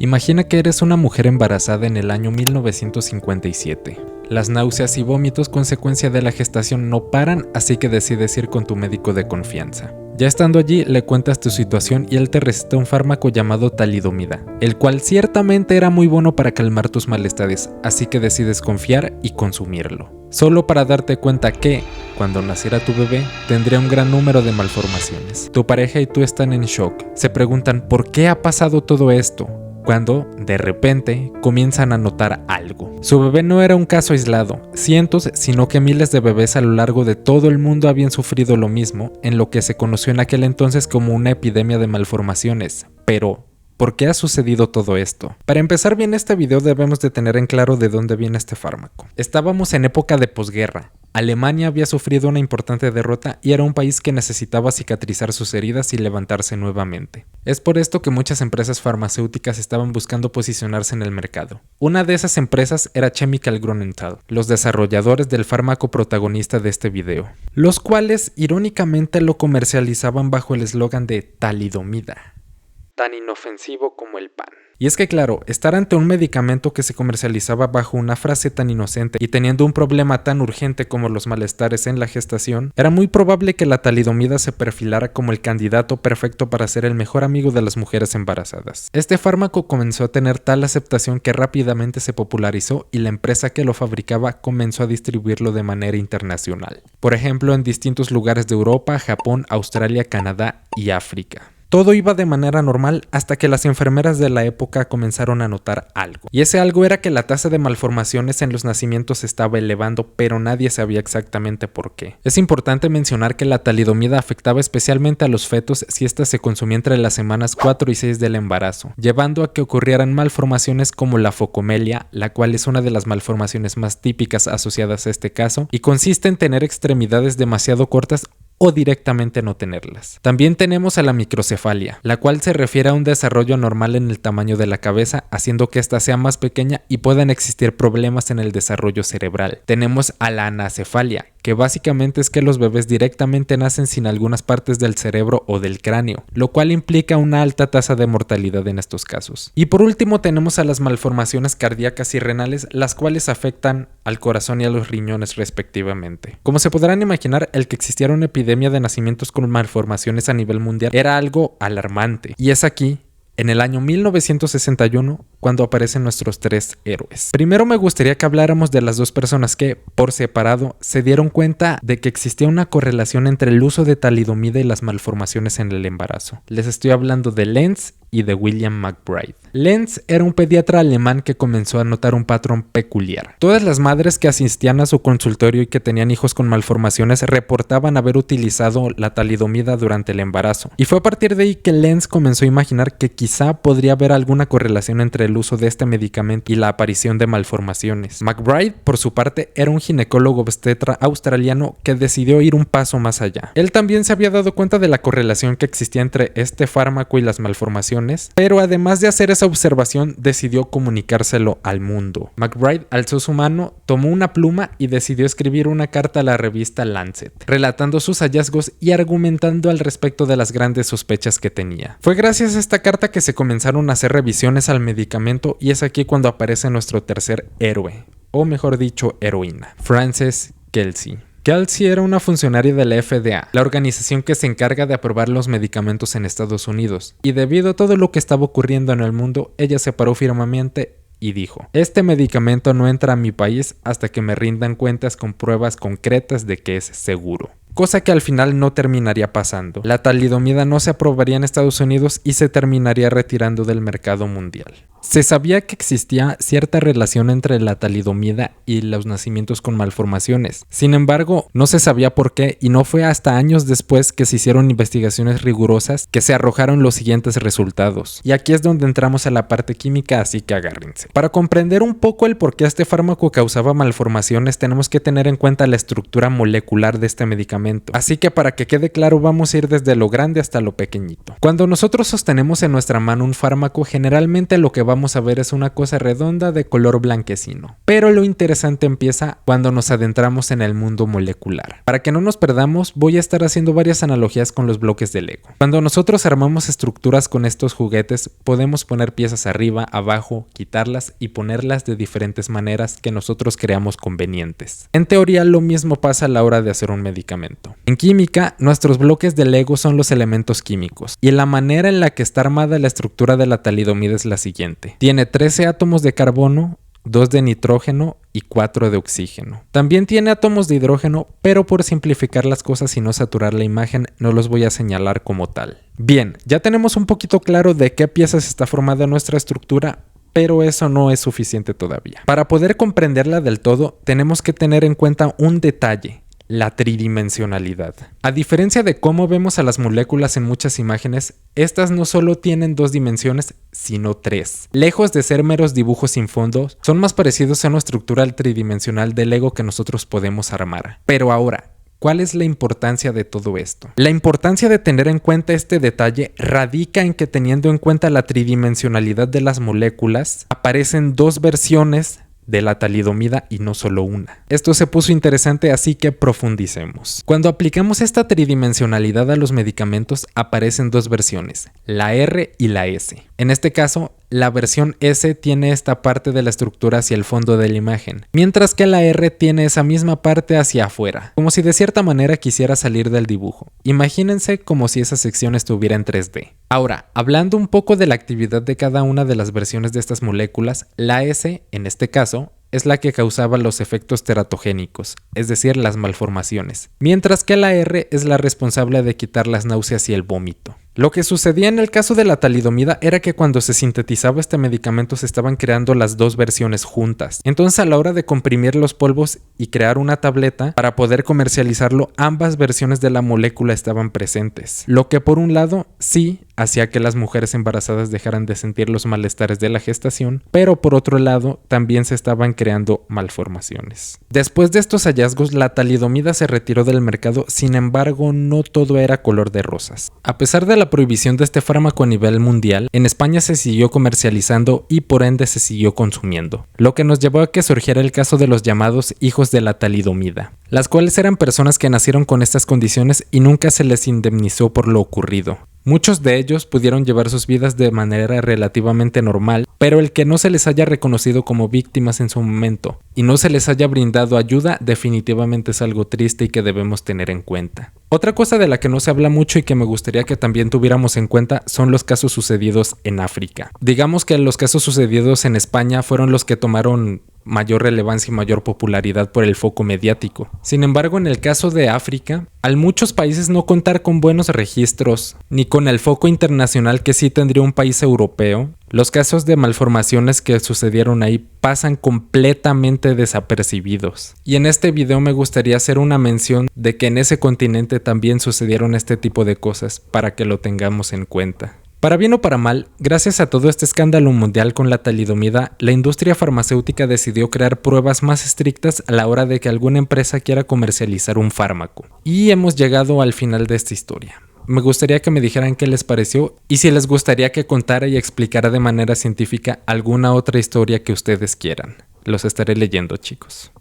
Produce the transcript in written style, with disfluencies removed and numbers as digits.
Imagina que eres una mujer embarazada en el año 1957. Las náuseas y vómitos consecuencia de la gestación no paran, así que decides ir con tu médico de confianza. Ya estando allí, le cuentas tu situación y él te receta un fármaco llamado talidomida, el cual ciertamente era muy bueno para calmar tus malestares, así que decides confiar y consumirlo. Solo para darte cuenta que, cuando naciera tu bebé, tendría un gran número de malformaciones. Tu pareja y tú están en shock. Se preguntan ¿por qué ha pasado todo esto? Cuando, de repente, comienzan a notar algo. Su bebé no era un caso aislado, cientos, sino que miles de bebés a lo largo de todo el mundo habían sufrido lo mismo, en lo que se conoció en aquel entonces como una epidemia de malformaciones. Pero, ¿por qué ha sucedido todo esto? Para empezar bien este video debemos de tener en claro de dónde viene este fármaco. Estábamos en época de posguerra. Alemania había sufrido una importante derrota y era un país que necesitaba cicatrizar sus heridas y levantarse nuevamente. Es por esto que muchas empresas farmacéuticas estaban buscando posicionarse en el mercado. Una de esas empresas era Chemical Grünenthal, los desarrolladores del fármaco protagonista de este video, los cuales irónicamente lo comercializaban bajo el eslogan de talidomida, tan inofensivo como el pan. Y es que claro, estar ante un medicamento que se comercializaba bajo una frase tan inocente y teniendo un problema tan urgente como los malestares en la gestación, era muy probable que la talidomida se perfilara como el candidato perfecto para ser el mejor amigo de las mujeres embarazadas. Este fármaco comenzó a tener tal aceptación que rápidamente se popularizó y la empresa que lo fabricaba comenzó a distribuirlo de manera internacional. Por ejemplo, en distintos lugares de Europa, Japón, Australia, Canadá y África. Todo iba de manera normal hasta que las enfermeras de la época comenzaron a notar algo. Y ese algo era que la tasa de malformaciones en los nacimientos se estaba elevando, pero nadie sabía exactamente por qué. Es importante mencionar que la talidomida afectaba especialmente a los fetos si ésta se consumía entre las semanas 4 y 6 del embarazo, llevando a que ocurrieran malformaciones como la focomelia, la cual es una de las malformaciones más típicas asociadas a este caso, y consiste en tener extremidades demasiado cortas o directamente no tenerlas. También tenemos a la microcefalia, la cual se refiere a un desarrollo anormal en el tamaño de la cabeza, haciendo que ésta sea más pequeña y puedan existir problemas en el desarrollo cerebral. Tenemos a la anacefalia, que básicamente es que los bebés directamente nacen sin algunas partes del cerebro o del cráneo, lo cual implica una alta tasa de mortalidad en estos casos. Y por último tenemos a las malformaciones cardíacas y renales, las cuales afectan al corazón y a los riñones respectivamente. Como se podrán imaginar, el que existiera una epidemia de nacimientos con malformaciones a nivel mundial era algo alarmante, y es aquí, en el año 1961, cuando aparecen nuestros tres héroes. Primero me gustaría que habláramos de las dos personas que, por separado, se dieron cuenta de que existía una correlación entre el uso de talidomida y las malformaciones en el embarazo. Les estoy hablando de Lenz y de William McBride. Lenz era un pediatra alemán que comenzó a notar un patrón peculiar. Todas las madres que asistían a su consultorio y que tenían hijos con malformaciones reportaban haber utilizado la talidomida durante el embarazo. Y fue a partir de ahí que Lenz comenzó a imaginar que quizá podría haber alguna correlación entre el uso de este medicamento y la aparición de malformaciones. McBride, por su parte, era un ginecólogo obstetra australiano que decidió ir un paso más allá. Él también se había dado cuenta de la correlación que existía entre este fármaco y las malformaciones, pero además de hacer esa observación, decidió comunicárselo al mundo. McBride alzó su mano, tomó una pluma y decidió escribir una carta a la revista Lancet, relatando sus hallazgos y argumentando al respecto de las grandes sospechas que tenía. Fue gracias a esta carta que se comenzaron a hacer revisiones al medicamento y es aquí cuando aparece nuestro tercer héroe, o mejor dicho, heroína, Frances Kelsey. Kelsey era una funcionaria de la FDA, la organización que se encarga de aprobar los medicamentos en Estados Unidos, y debido a todo lo que estaba ocurriendo en el mundo, ella se paró firmemente y dijo: este medicamento no entra a mi país hasta que me rindan cuentas con pruebas concretas de que es seguro. Cosa que al final no terminaría pasando. La talidomida no se aprobaría en Estados Unidos y se terminaría retirando del mercado mundial. Se sabía que existía cierta relación entre la talidomida y los nacimientos con malformaciones. Sin embargo, no se sabía por qué y no fue hasta años después que se hicieron investigaciones rigurosas que se arrojaron los siguientes resultados. Y aquí es donde entramos a la parte química, así que agárrense. Para comprender un poco el por qué este fármaco causaba malformaciones, tenemos que tener en cuenta la estructura molecular de este medicamento. Así que para que quede claro, vamos a ir desde lo grande hasta lo pequeñito. Cuando nosotros sostenemos en nuestra mano un fármaco, generalmente lo que va vamos a ver es una cosa redonda de color blanquecino. Pero lo interesante empieza cuando nos adentramos en el mundo molecular. Para que no nos perdamos, voy a estar haciendo varias analogías con los bloques de Lego. Cuando nosotros armamos estructuras con estos juguetes, podemos poner piezas arriba, abajo, quitarlas y ponerlas de diferentes maneras que nosotros creamos convenientes. En teoría, lo mismo pasa a la hora de hacer un medicamento. En química, nuestros bloques de Lego son los elementos químicos, y la manera en la que está armada la estructura de la talidomida es la siguiente. Tiene 13 átomos de carbono, 2 de nitrógeno y 4 de oxígeno. También tiene átomos de hidrógeno, pero por simplificar las cosas y no saturar la imagen, no los voy a señalar como tal. Bien, ya tenemos un poquito claro de qué piezas está formada nuestra estructura, pero eso no es suficiente todavía. Para poder comprenderla del todo, tenemos que tener en cuenta un detalle: la tridimensionalidad. A diferencia de cómo vemos a las moléculas en muchas imágenes, estas no solo tienen 2 dimensiones, sino 3. Lejos de ser meros dibujos sin fondo, son más parecidos a una estructura tridimensional de Lego que nosotros podemos armar. Pero ahora, ¿cuál es la importancia de todo esto? La importancia de tener en cuenta este detalle radica en que, teniendo en cuenta la tridimensionalidad de las moléculas, aparecen 2 versiones de la talidomida y no solo una. Esto se puso interesante, así que profundicemos. Cuando aplicamos esta tridimensionalidad a los medicamentos, aparecen 2 versiones, la R y la S. En este caso, la versión S tiene esta parte de la estructura hacia el fondo de la imagen, mientras que la R tiene esa misma parte hacia afuera, como si de cierta manera quisiera salir del dibujo. Imagínense como si esa sección estuviera en 3D. Ahora, hablando un poco de la actividad de cada una de las versiones de estas moléculas, la S, en este caso, es la que causaba los efectos teratogénicos, es decir, las malformaciones, mientras que la R es la responsable de quitar las náuseas y el vómito. Lo que sucedía en el caso de la talidomida era que cuando se sintetizaba este medicamento se estaban creando las 2 versiones juntas. Entonces, a la hora de comprimir los polvos y crear una tableta para poder comercializarlo, ambas versiones de la molécula estaban presentes. Lo que por un lado sí hacía que las mujeres embarazadas dejaran de sentir los malestares de la gestación, pero por otro lado también se estaban creando malformaciones. Después de estos hallazgos, la talidomida se retiró del mercado, sin embargo no todo era color de rosas. A pesar de la prohibición de este fármaco a nivel mundial, en España se siguió comercializando y por ende se siguió consumiendo, lo que nos llevó a que surgiera el caso de los llamados hijos de la talidomida, las cuales eran personas que nacieron con estas condiciones y nunca se les indemnizó por lo ocurrido. Muchos de ellos pudieron llevar sus vidas de manera relativamente normal, pero el que no se les haya reconocido como víctimas en su momento y no se les haya brindado ayuda definitivamente es algo triste y que debemos tener en cuenta. Otra cosa de la que no se habla mucho y que me gustaría que también tuviéramos en cuenta son los casos sucedidos en África. Digamos que los casos sucedidos en España fueron los que tomaron mayor relevancia y mayor popularidad por el foco mediático. Sin embargo, en el caso de África, al muchos países no contar con buenos registros, ni con el foco internacional que sí tendría un país europeo, los casos de malformaciones que sucedieron ahí pasan completamente desapercibidos. Y en este video me gustaría hacer una mención de que en ese continente también sucedieron este tipo de cosas, para que lo tengamos en cuenta. Para bien o para mal, gracias a todo este escándalo mundial con la talidomida, la industria farmacéutica decidió crear pruebas más estrictas a la hora de que alguna empresa quiera comercializar un fármaco. Y hemos llegado al final de esta historia. Me gustaría que me dijeran qué les pareció y si les gustaría que contara y explicara de manera científica alguna otra historia que ustedes quieran. Los estaré leyendo, chicos.